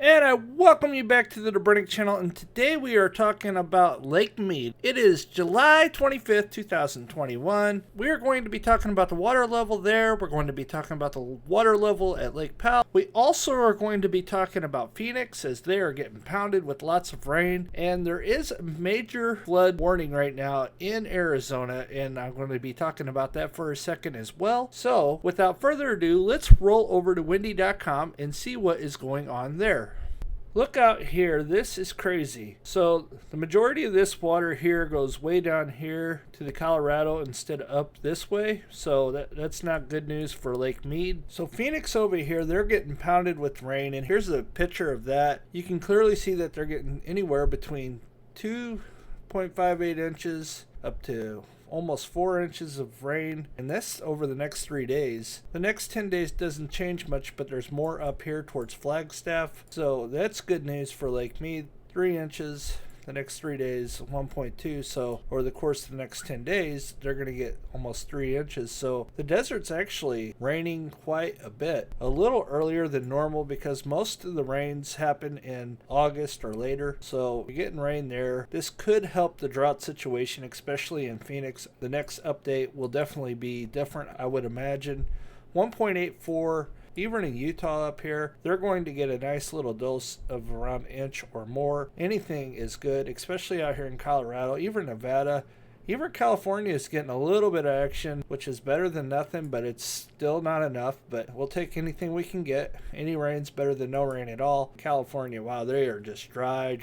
And I welcome you back to the Debrinick channel, and today we are talking about Lake Mead. It is July 25th, 2021. We are going to be talking about the water level there. We're going to be talking about the water level at Lake Powell. We also are going to be talking about Phoenix as they are getting pounded with lots of rain. And there is a major flood warning right now in Arizona, and I'm going to be talking about that for a second as well. So without further ado, let's roll over to windy.com and see what is going on there. Look out here, this is crazy. So the majority of this water here goes way down here to the Colorado instead of up this way. So that's not good news for Lake Mead. So Phoenix over here, they're getting pounded with rain, and here's a picture of that. You can clearly see that they're getting anywhere between 2.58 inches up to almost 4 inches of rain, and this over the next 3 days. The next 10 days doesn't change much, but there's more up here towards Flagstaff, so that's good news for Lake Mead. 3 inches the next 3 days, 1.2. So over the course of the next 10 days, they're going to get almost 3 inches. So the desert's actually raining quite a bit, a little earlier than normal because most of the rains happen in August or later. So we're getting rain there. This could help the drought situation, especially in Phoenix. The next update will definitely be different, I would imagine. 1.84. Even in Utah up here, they're going to get a nice little dose of around an inch or more. Anything is good, especially out here in Colorado, even Nevada. Even California is getting a little bit of action, which is better than nothing, but it's still not enough. But we'll take anything we can get. Any rain's better than no rain at all. California, wow, they are just dry,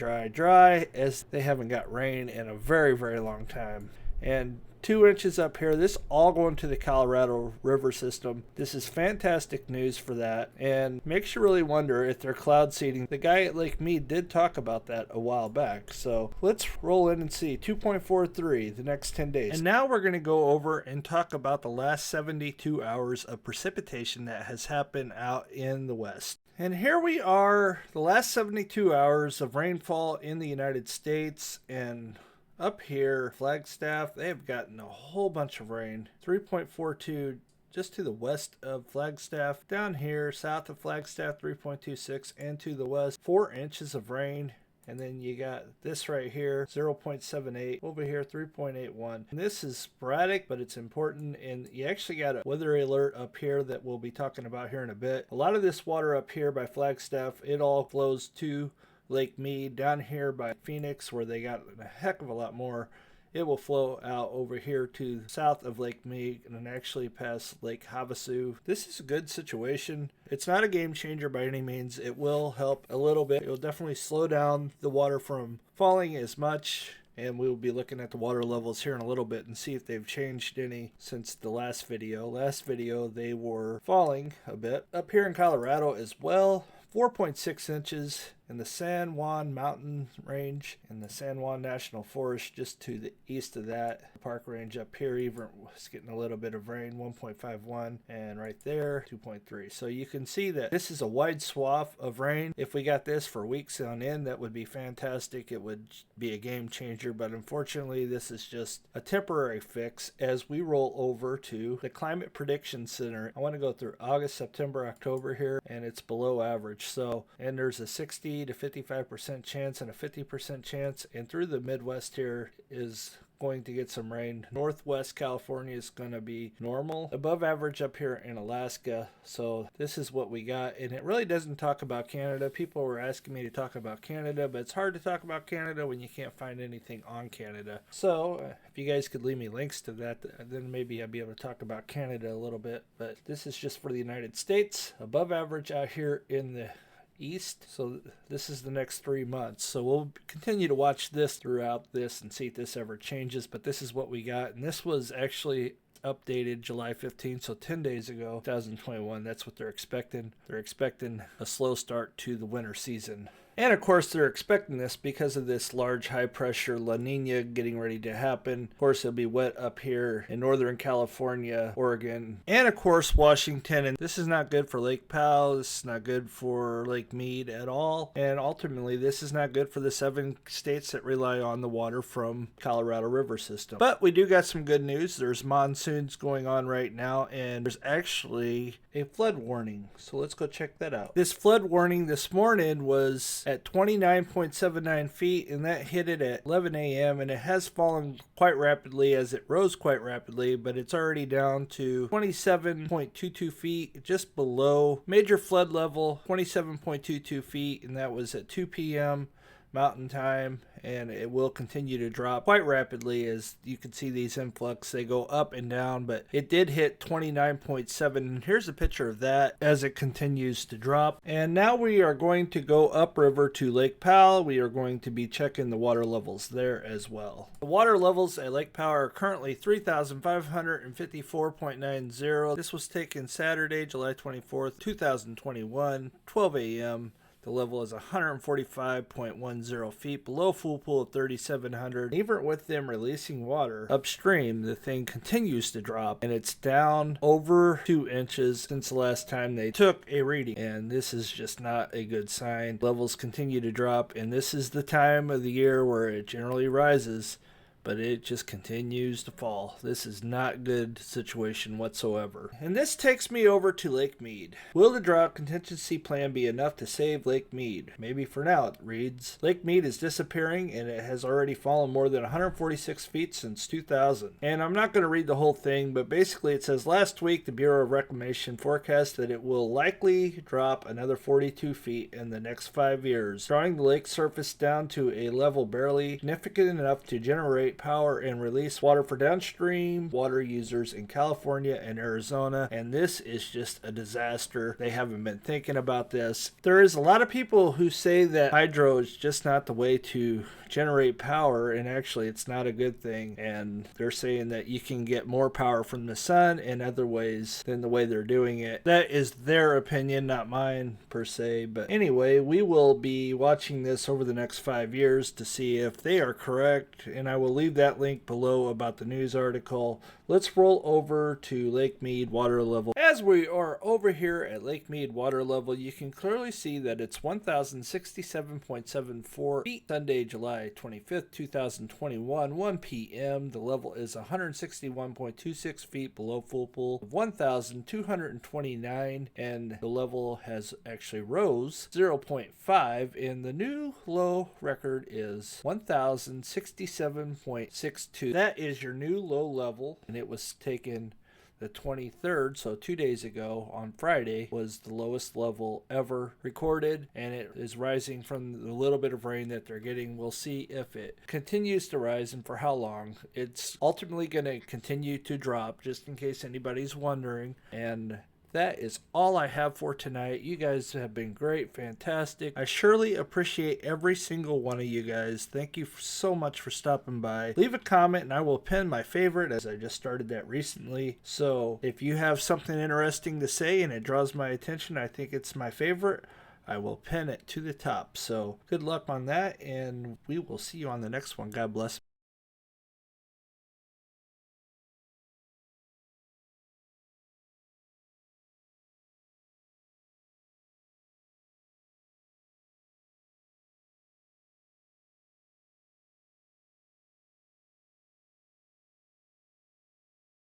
as they haven't got rain in a very, very long time. And 2 inches up here. This all going to the Colorado River system. This is fantastic news for that, and makes you really wonder if they're cloud seeding. The guy at Lake Mead did talk about that a while back. So let's roll in and see. 2.43 the next 10 days. And now we're going to go over and talk about the last 72 hours of precipitation that has happened out in the west. And here we are, the last 72 hours of rainfall in the United States. And up here, Flagstaff, they have gotten a whole bunch of rain. 3.42 just to the west of Flagstaff. Down here, south of Flagstaff, 3.26, and to the west, 4 inches of rain. And then you got this right here, 0.78. Over here, 3.81. And this is sporadic, but it's important. And you actually got a weather alert up here that we'll be talking about here in a bit. A lot of this water up here by Flagstaff, it all flows to Lake Mead. Down here by Phoenix, where they got a heck of a lot more, it will flow out over here to south of Lake Mead and then actually past Lake Havasu. This is a good situation. It's not a game changer by any means. It will help a little bit. It will definitely slow down the water from falling as much, and we will be looking at the water levels here in a little bit and see if they've changed any since the last video. Last video they were falling a bit. Up here in Colorado as well, 4.6 inches in the San Juan Mountain Range and the San Juan National Forest just to the east of that. The park range up here even was getting a little bit of rain, 1.51, and right there 2.3. So you can see that this is a wide swath of rain. If we got this for weeks on end, that would be fantastic. It would be a game changer, but unfortunately this is just a temporary fix as we roll over to the Climate Prediction Center. I want to go through August, September, October here, and it's below average. So, and there's a 60 to 55% chance and a 50% chance, and through the Midwest here is going to get some rain. Northwest California is going to be normal, above average up here in Alaska. So this is what we got, and it really doesn't talk about Canada. People were asking me to talk about Canada, but it's hard to talk about Canada when you can't find anything on Canada. So if you guys could leave me links to that, then maybe I'd be able to talk about Canada a little bit. But this is just for the United States, above average out here in the east. So this is the next 3 months. So we'll continue to watch this throughout this and see if this ever changes. But this is what we got. And this was actually updated July 15th, so 10 days ago, 2021. That's what they're expecting. They're expecting a slow start to the winter season. And of course, they're expecting this because of this large high pressure La Nina getting ready to happen. Of course, it'll be wet up here in Northern California, Oregon, and of course, Washington. And this is not good for Lake Powell. This is not good for Lake Mead at all. And ultimately, this is not good for the 7 states that rely on the water from Colorado River system. But we do got some good news. There's monsoons going on right now, and there's actually a flood warning. So let's go check that out. This flood warning this morning was at 29.79 feet, and that hit it at 11 a.m. and it has fallen quite rapidly as it rose quite rapidly, but it's already down to 27.22 feet, just below major flood level, 27.22 feet, and that was at 2 p.m. Mountain Time, and it will continue to drop quite rapidly. As you can see, these influx, they go up and down, but it did hit 29.7, and here's a picture of that as it continues to drop. And now we are going to go upriver to Lake Powell. We are going to be checking the water levels there as well. The water levels at Lake Powell are currently 3,554.90. This was taken Saturday, July 24th, 2021, 12 a.m. The level is 145.10 feet below full pool of 3,700. Even with them releasing water upstream, the thing continues to drop, and it's down over 2 inches since the last time they took a reading. And this is just not a good sign. Levels continue to drop, and this is the time of the year where it generally rises, but it just continues to fall. This is not a good situation whatsoever. And this takes me over to Lake Mead. Will the drought contingency plan be enough to save Lake Mead? Maybe for now, it reads. Lake Mead is disappearing, and it has already fallen more than 146 feet since 2000. And I'm not going to read the whole thing, but basically it says last week the Bureau of Reclamation forecast that it will likely drop another 42 feet in the next 5 years, drawing the lake surface down to a level barely significant enough to generate power and release water for downstream water users in California and Arizona. And this is just a disaster. They haven't been thinking about this. There is a lot of people who say that hydro is just not the way to generate power, and actually it's not a good thing. And they're saying that you can get more power from the sun in other ways than the way they're doing it. That is their opinion, not mine per se. But anyway, we will be watching this over the next 5 years to see if they are correct, and I will leave that link below about the news article. Let's roll over to Lake Mead Water Level. As we are over here at Lake Mead Water Level, you can clearly see that it's 1,067.74 feet. Sunday, July 25th, 2021, 1 p.m. The level is 161.26 feet below full pool of 1,229, and the level has actually rose 0.5, and the new low record is 1,067.62. That is your new low level, and it was taken the 23rd, so 2 days ago on Friday, was the lowest level ever recorded, and it is rising from the little bit of rain that they're getting. We'll see if it continues to rise and for how long. It's ultimately going to continue to drop, just in case anybody's wondering. And that is all I have for tonight. You guys have been great, fantastic. I surely appreciate every single one of you guys. Thank you so much for stopping by. Leave a comment and I will pin my favorite, as I just started that recently. So if you have something interesting to say and it draws my attention, I think it's my favorite, I will pin it to the top. So good luck on that, and we will see you on the next one. God bless.